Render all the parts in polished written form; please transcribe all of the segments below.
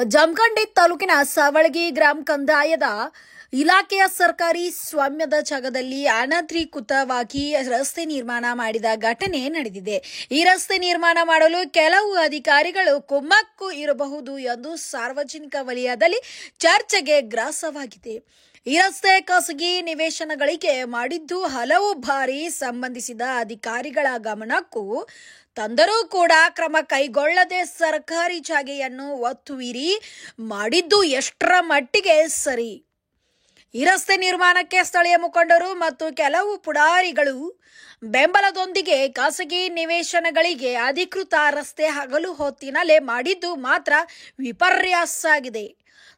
ಜಮಖಂಡಿ ತಾಲೂಕಿನ ಸಾವಳಗಿ ಗ್ರಾಮ ಕಂದಾಯದ ಇಲಾಖೆಯ ಸರ್ಕಾರಿ ಸ್ವಾಮ್ಯದ ಜಾಗದಲ್ಲಿ ಅನಧಿಕೃತವಾಗಿ ರಸ್ತೆ ನಿರ್ಮಾಣ ಮಾಡಿದ ಘಟನೆ ನಡೆದಿದೆ. ಈ ರಸ್ತೆ ನಿರ್ಮಾಣ ಮಾಡಲು ಕೆಲವು ಅಧಿಕಾರಿಗಳು ಕುಮ್ಮಕ್ಕು ಇರಬಹುದು ಎಂದು ಸಾರ್ವಜನಿಕ ವಲಯದಲ್ಲಿ ಚರ್ಚೆಗೆ ಗ್ರಾಸವಾಗಿದೆ. ಈ ರಸ್ತೆ ಖಾಸಗಿ ನಿವೇಶನಗಳಿಗೆ ಮಾಡಿದ್ದು ಹಲವು ಬಾರಿ ಸಂಬಂಧಿಸಿದ ಅಧಿಕಾರಿಗಳ ಗಮನಕ್ಕೂ ತಂದರೂ ಕೂಡ ಕ್ರಮ ಕೈಗೊಳ್ಳದೆ ಸರ್ಕಾರಿ ಜಾಗೆಯನ್ನು ಒತ್ತುವರಿ ಮಾಡಿದ್ದು ಎಷ್ಟರ ಮಟ್ಟಿಗೆ ಸರಿ? ಈ ರಸ್ತೆ ನಿರ್ಮಾಣಕ್ಕೆ ಸ್ಥಳೀಯ ಮುಖಂಡರು ಮತ್ತು ಕೆಲವು ಪುಡಾರಿಗಳು ಬೆಂಬಲದೊಂದಿಗೆ ಖಾಸಗಿ ನಿವೇಶನಗಳಿಗೆ ಅಧಿಕೃತ ರಸ್ತೆ ಹಗಲು ಹೊತ್ತಿನಲ್ಲೇ ಮಾಡಿದ್ದು ಮಾತ್ರ ವಿಪರ್ಯಾಸ ಆಗಿದೆ.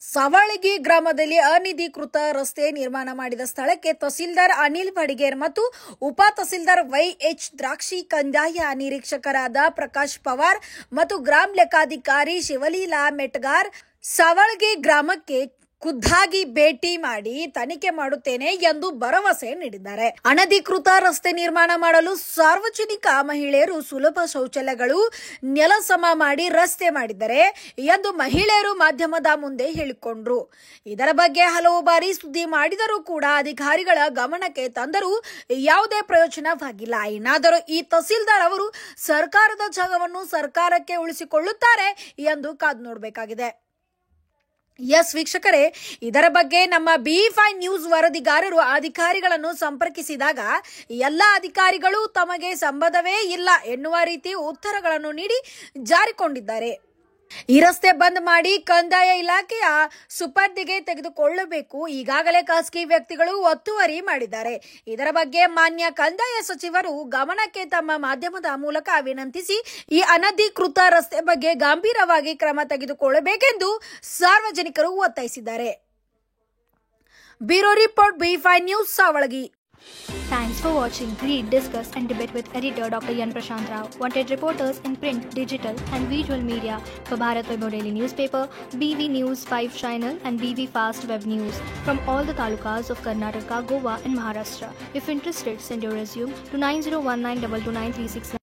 ಸಾವಳಗಿ ಗ್ರಾಮದಲ್ಲಿ ಅನಧಿಕೃತ ರಸ್ತೆ ನಿರ್ಮಾಣ ಮಾಡಿದ ಸ್ಥಳಕ್ಕೆ ತಹಸೀಲ್ದಾರ್ ಅನಿಲ್ ಬಡಿಗೇರ್ ಮತ್ತು ಉಪ ತಹಸೀಲ್ದಾರ್ ವೈಎಚ್ ದ್ರಾಕ್ಷಿ, ಕಂದಾಯ ನಿರೀಕ್ಷಕರಾದ ಪ್ರಕಾಶ್ ಪವಾರ್ ಮತ್ತು ಗ್ರಾಮ ಲೆಕ್ಕಾಧಿಕಾರಿ ಶಿವಲೀಲಾ ಮೆಟ್ಗಾರ್ ಸಾವಳಗಿ ಗ್ರಾಮಕ್ಕೆ ಖುದ್ದಾಗಿ ಭೇಟಿ ಮಾಡಿ ತನಿಖೆ ಮಾಡುತ್ತೇನೆ ಎಂದು ಭರವಸೆ ನೀಡಿದ್ದಾರೆ. ಅನಧಿಕೃತ ರಸ್ತೆ ನಿರ್ಮಾಣ ಮಾಡಲು ಸಾರ್ವಜನಿಕ ಮಹಿಳೆಯರು ಸುಲಭ ಶೌಚಾಲಯಗಳು ನೆಲ ಸಮ ಮಾಡಿ ರಸ್ತೆ ಮಾಡಿದ್ದಾರೆ ಎಂದು ಮಹಿಳೆಯರು ಮಾಧ್ಯಮದ ಮುಂದೆ ಹೇಳಿಕೊಂಡ್ರು. ಇದರ ಬಗ್ಗೆ ಹಲವು ಬಾರಿ ಸುದ್ದಿ ಮಾಡಿದರೂ ಕೂಡ ಅಧಿಕಾರಿಗಳ ಗಮನಕ್ಕೆ ತಂದರೂ ಯಾವುದೇ ಪ್ರಯೋಜನವಾಗಿಲ್ಲ. ಇನ್ನಾದರೂ ಈ ತಹಸೀಲ್ದಾರ್ ಅವರು ಸರ್ಕಾರದ ಜಾಗವನ್ನು ಸರ್ಕಾರಕ್ಕೆ ಉಳಿಸಿಕೊಳ್ಳುತ್ತಾರೆ ಎಂದು ಕಾದು ನೋಡಬೇಕಾಗಿದೆ. ಎಸ್ ವೀಕ್ಷಕರೇ, ಇದರ ಬಗ್ಗೆ ನಮ್ಮ ಬಿ5 ನ್ಯೂಸ್ ವರದಿಗಾರರು ಅಧಿಕಾರಿಗಳನ್ನು ಸಂಪರ್ಕಿಸಿದಾಗ ಎಲ್ಲ ಅಧಿಕಾರಿಗಳು ತಮಗೆ ಸಂಬಂಧವೇ ಇಲ್ಲ ಎನ್ನುವ ರೀತಿ ಉತ್ತರಗಳನ್ನು ನೀಡಿ ಜಾರಿಕೊಂಡಿದ್ದಾರೆ. ಈ ರಸ್ತೆ ಬಂದ್ ಮಾಡಿ ಕಂದಾಯ ಇಲಾಖೆಯ ಸುಪರ್ದಿಗೆ ತೆಗೆದುಕೊಳ್ಳಬೇಕು. ಈಗಾಗಲೇ ಖಾಸಗಿ ವ್ಯಕ್ತಿಗಳು ಒತ್ತುವರಿ ಮಾಡಿದ್ದಾರೆ. ಇದರ ಬಗ್ಗೆ ಮಾನ್ಯ ಕಂದಾಯ ಸಚಿವರು ಗಮನಕ್ಕೆ ತಮ್ಮ ಮಾಧ್ಯಮದ ಮೂಲಕ ವಿನಂತಿಸಿ ಈ ಅನಧಿಕೃತ ರಸ್ತೆ ಬಗ್ಗೆ ಗಂಭೀರವಾಗಿ ಕ್ರಮ ತೆಗೆದುಕೊಳ್ಳಬೇಕೆಂದು ಸಾರ್ವಜನಿಕರು ಒತ್ತಾಯಿಸಿದ್ದಾರೆ. ಬ್ಯೂರೋ ರಿಪೋರ್ಟ್, ಬಿ5 news, Savalagi. Thanks for watching. Read, discuss and debate with editor Dr. Yan Prashant Rao. Wanted reporters in print, digital and visual media for Bharat Vaibhav Daily Newspaper, BV News 5 Channel and BV Fast Web News from all the talukas of Karnataka, Goa and Maharashtra. If interested, send your resume to 9019229369.